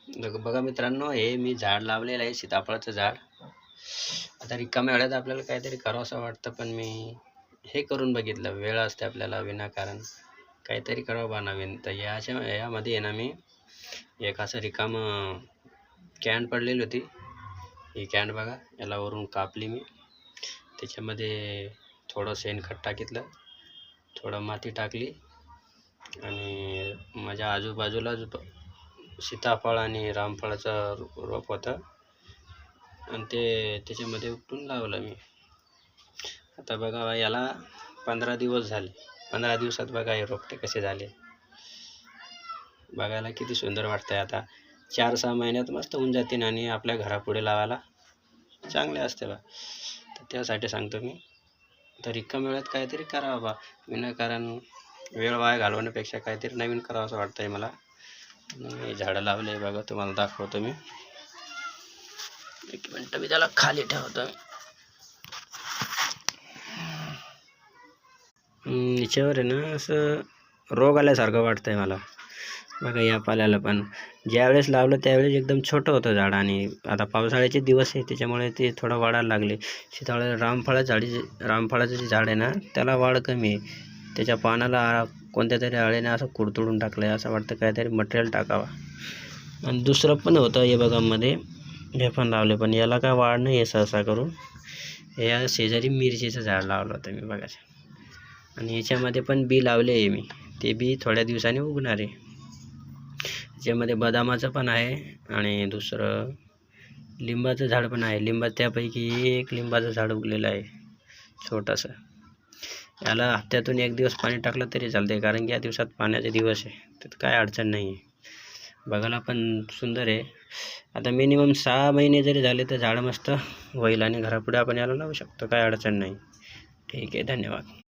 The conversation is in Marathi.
बघा मित्रांनो, हे मी झाड लावलेलं आहे, सीताफळाचं झाड. आता रिकाम्या वेळात आपल्याला काहीतरी करावंसं वाटतं, पण मी हे करून बघितलं. वेळ असते आपल्याला विनाकारण काहीतरी करावं बा नवीन. तर यामध्ये आहे ना, मी एक असं रिकामं कॅन पडलेली होती. ही कॅन बघा, याला वरून कापली मी. त्याच्यामध्ये थोडं शेणखत टाकितलं, थोडं माती टाकली आणि माझ्या आजूबाजूला सीताफळ आणि रामफळाचं रोप होतं आणि ते त्याच्यामध्ये उपटून लावलं मी. आता बघा याला 15 दिवस झाले. 15 दिवसात बघा हे रोपटे कसे झाले. बघायला किती सुंदर वाटतंय. आता 4-6 महिन्यात मस्त होऊन जातील आणि आपल्या घरापुढे लावायला चांगले असते बा. तर त्यासाठी सांगतो मी, तर रिकाम्या वेळात काहीतरी करावं बा. विनाकारण वेळ वाया घालवण्यापेक्षा काहीतरी नवीन करावं असं वाटतंय मला. मी झाडं लावले बघा, तुम्हाला दाखवतो मी. एक मिनटं मी त्याला खाली ठेवतो. याच्यावर आहे ना असं रोग आल्यासारखं वाटतंय मला. बघा या पाल्याला पण ज्यावेळेस लावलं त्यावेळेस एकदम छोटं होतं झाड आणि आता पावसाळ्याचे दिवस आहे त्याच्यामुळे ते थोडं वाढायला लागले. रामफळाचं जे झाड आहे ना त्याला वाढ कमी आहे. त्याच्या पानाला कोणत्या तरी अळीने असं कुरतडून टाकलं आहे. असं वाटतं काहीतरी मटेरियल टाकावं. आणि दुसरं पण होतं हे बघा मध्ये, हे पण लावले पण याला काय वाढ नाही आहे सहसा करून. या शेजारी मिरचीचं झाड लावलं होतं मी बघा, आणि याच्यामध्ये पण बी लावले आहे मी. ते बी थोड्या दिवसांनी उगणार आहे. याच्यामध्ये बदामाचं पण आहे आणि दुसरं लिंबाचं झाड पण आहे. त्यापैकी एक लिंबाचं झाड उगलेलं आहे छोटंसं. याला हप्त्यातून 1 दिवस पाणी टाकलं तरी चालते, कारण की या दिवसात पाण्याचे दिवस आहे. त्यात काय अडचण नाही आहे. बघायला पण सुंदर आहे. आता मिनिमम 6 महिने जरी झाले तर झाड मस्त होईल आणि घरापुढे आपण याला लावू शकतो. काय अडचण नाही. ठीक आहे, धन्यवाद.